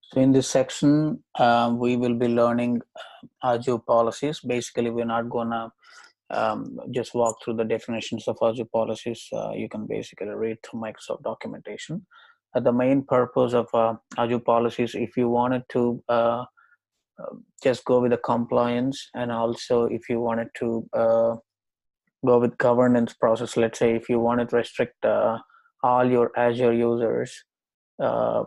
So in this section, we will be learning Azure policies. Basically, we're not gonna just walk through the definitions of Azure policies. You can basically read through Microsoft documentation. The main purpose of Azure policies, if you wanted to just go with the compliance, and also if you wanted to go with governance process, let's say if you wanted to restrict all your Azure users uh,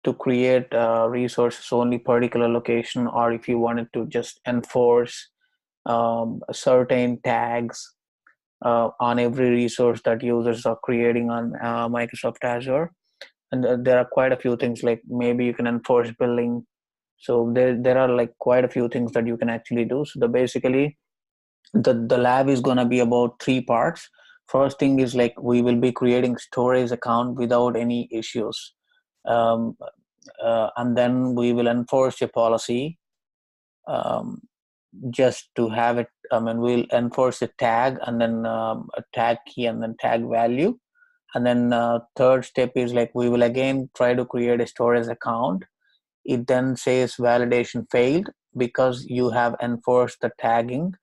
to create resources only particular location, or if you wanted to just enforce certain tags on every resource that users are creating on Microsoft Azure. And there are quite a few things, like maybe you can enforce billing. So there are like quite a few things that you can actually do. So basically the lab is going to be about three parts. First thing is, like, we will be creating storage account without any issues. Um, and then we will enforce a policy um, just to have it. I mean, we'll enforce a tag, and then a tag key, and then tag value. And then third step is, like, we will again try to create a storage account. It then says validation failed because you have enforced the tagging.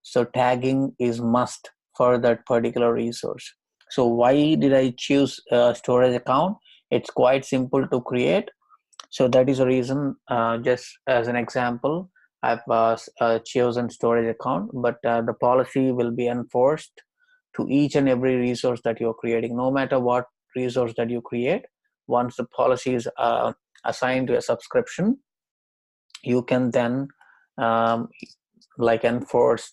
So tagging is must for that particular resource. So why did I choose storage account? It's quite simple to create. So that is the reason, just as an example, I've chosen storage account, but the policy will be enforced to each and every resource that you're creating, no matter what resource that you create. Once the policy is assigned to a subscription, you can then um, like enforce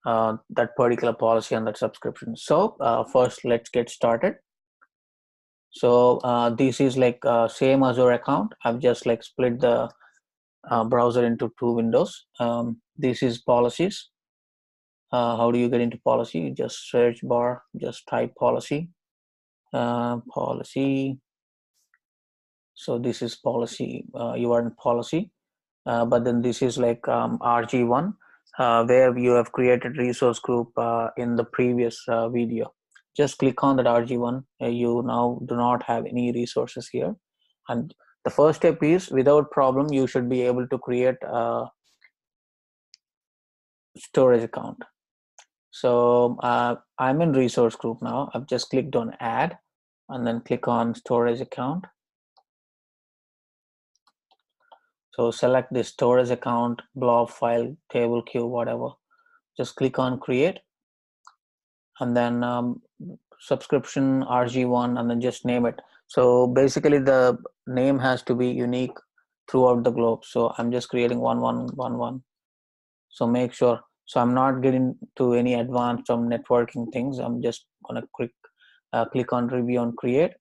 that particular policy on that subscription. So first, let's get started. So this is like same Azure account. I've just like split the browser into two windows. This is policies. How do you get into policy? You just search bar, just type policy, policy. So this is policy. You are in policy, but then this is like RG1, where you have created resource group in the previous video. Just click on that RG1. You now do not have any resources here. And the first step is, without problem, you should be able to create a storage account. So I'm in resource group now. I've just clicked on add, and then click on storage account. So select the storage account, blob file, table, queue, whatever. Just click on create, and then subscription RG1, and then just name it. So basically the name has to be unique throughout the globe. So I'm just creating 1111. So make sure. So I'm not getting to any advanced networking things. I'm just gonna click on review and create.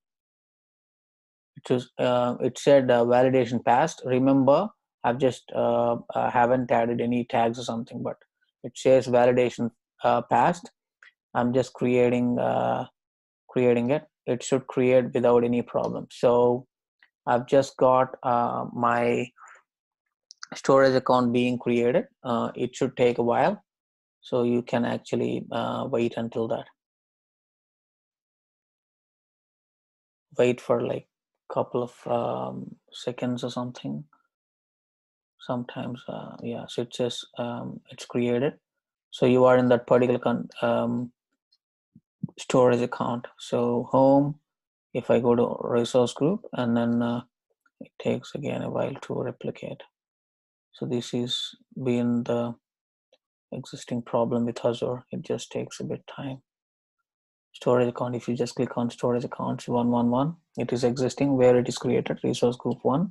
It said validation passed. Remember, I've just haven't added any tags or something, but it says validation passed. I'm just creating it. It should create without any problem. So I've just got my storage account being created. It should take a while, so you can actually wait until that. Wait for like a couple of seconds or something. Sometimes, yeah. So it says it's created. So you are in that particular storage account. So home. If I go to resource group, and then it takes again a while to replicate. So this is been the existing problem with Azure. It just takes a bit time. Storage account, if you just click on storage accounts 111, it is existing where it is created, resource group 1.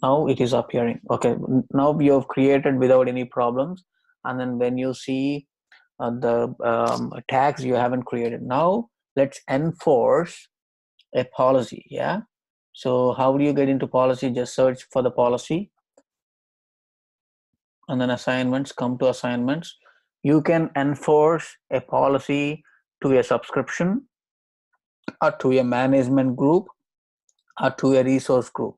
Now it is appearing. Okay, now you have created without any problems. And then when you see the tags, you haven't created. Now let's enforce a policy. Yeah. So how do you get into policy? Just search for the policy, and then assignments. Come to assignments. You can enforce a policy to a subscription, or to a management group, or to a resource group.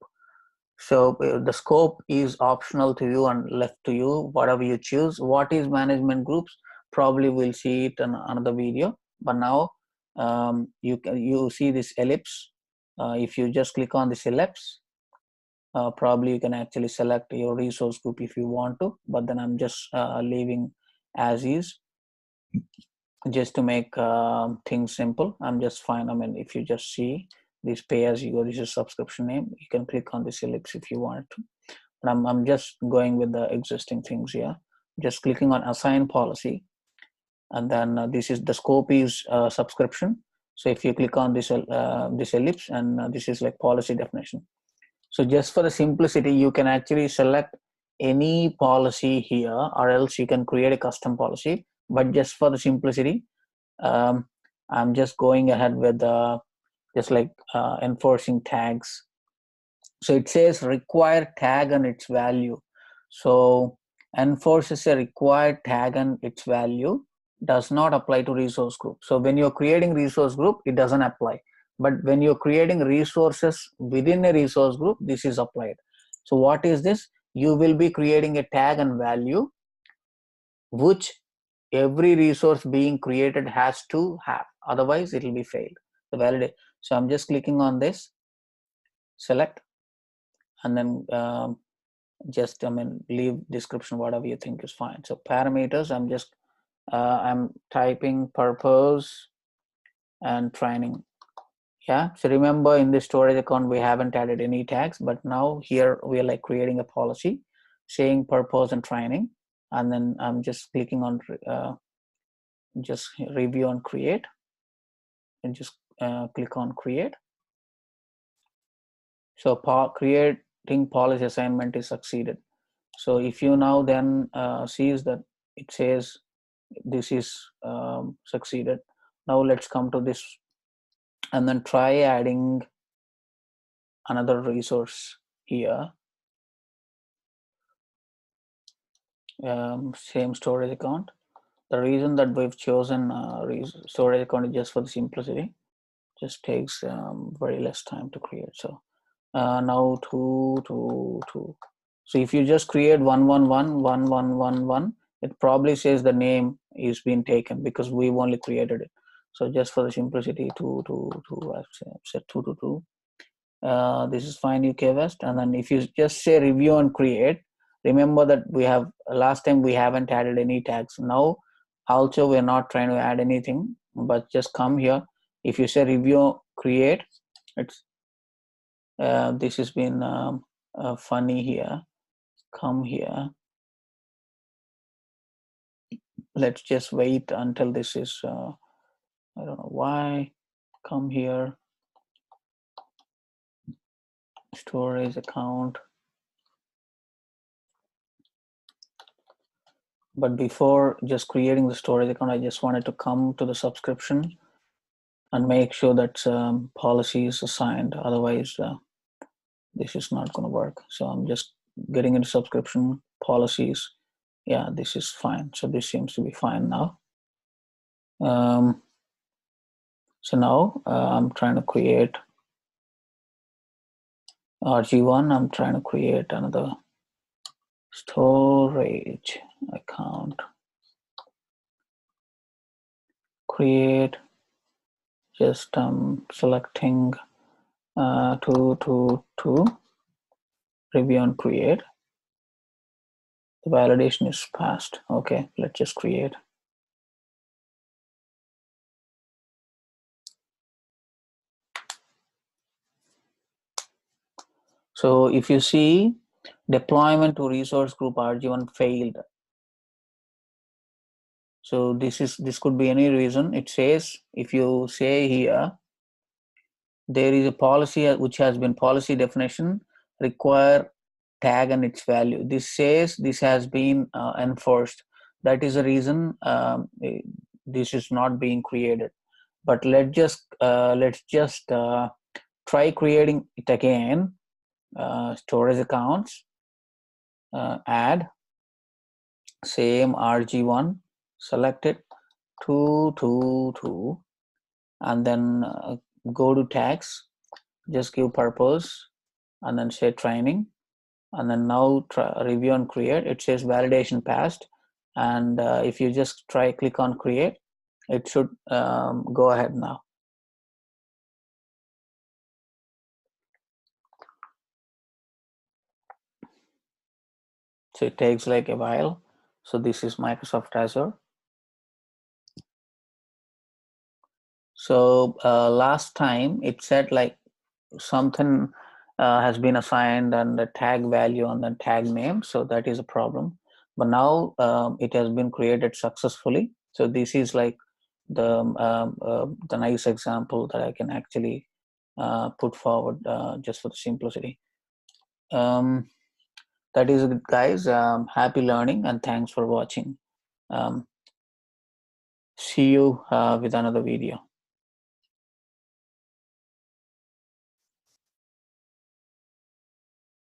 So the scope is optional to you and left to you, whatever you choose. What is management groups? Probably we'll see it in another video. But now you see this ellipse. If you just click on this ellipse, Probably you can actually select your resource group if you want to, but then I'm just leaving as is, just to make things simple. I'm just fine. I mean, if you just see this pay as you go, this is subscription name, you can click on this ellipse if you want to. But I'm just going with the existing things here. Just clicking on assign policy, and then this is the scope is subscription. So if you click on this this ellipse, and this is like policy definition. So just for the simplicity, you can actually select any policy here, or else you can create a custom policy. But just for the simplicity, um, I'm just going ahead with just like enforcing tags. So it says required tag and its value. So enforces a required tag and its value, does not apply to resource group. So when you're creating resource group, it doesn't apply. But when you're creating resources within a resource group, this is applied. So what is this? You will be creating a tag and value, which every resource being created has to have. Otherwise, it will be failed. The validate. So I'm just clicking on this, select, and then just leave description whatever you think is fine. So parameters, I'm typing purpose and training. Yeah, so remember in the storage account we haven't added any tags, but now here we are like creating a policy saying purpose and training, and then I'm just clicking on just review and create, and just click on create. So creating policy assignment is succeeded. So if you now then sees that it says this is succeeded. Now let's come to this, and then try adding another resource here. Same storage account. The reason that we've chosen storage account is just for the simplicity. Just takes very less time to create. So now two. So if you just create 1111111, it probably says the name is being taken because we've only created it. So just for the simplicity, I've said 222. This is fine, UK West. And then if you just say review and create, remember that we have last time we haven't added any tags. Now also we're not trying to add anything, but just come here. If you say review create, it's this has been funny here. Come here. Let's just wait until this is I don't know why. Come here, storage account. But before just creating the storage account, I just wanted to come to the subscription and make sure that policy is assigned. Otherwise, this is not going to work. So I'm just getting into subscription policies. Yeah, this is fine. So this seems to be fine now. So now I'm trying to create RG1. I'm trying to create another storage account. Create. Just selecting 222. Review and create. The validation is passed. Okay, let's just create. So if you see deployment to resource group RG1 failed. So this could be any reason. It says, if you say here, there is a policy which has been policy definition require tag and its value. This says this has been enforced. That is the reason this is not being created. But let's just try creating it again. Storage accounts, add, same RG1, select it, 222, and then go to tags, just give purpose, and then say training, and then now review and create. It says validation passed, and if you just click on create, it should go ahead now. So it takes like a while. So this is Microsoft Azure. So last time it said like something has been assigned and the tag value and the tag name. So that is a problem. But now it has been created successfully. So this is like the nice example that I can actually put forward just for the simplicity. Um, that is it, guys. Happy learning and thanks for watching. Um, See you with another video.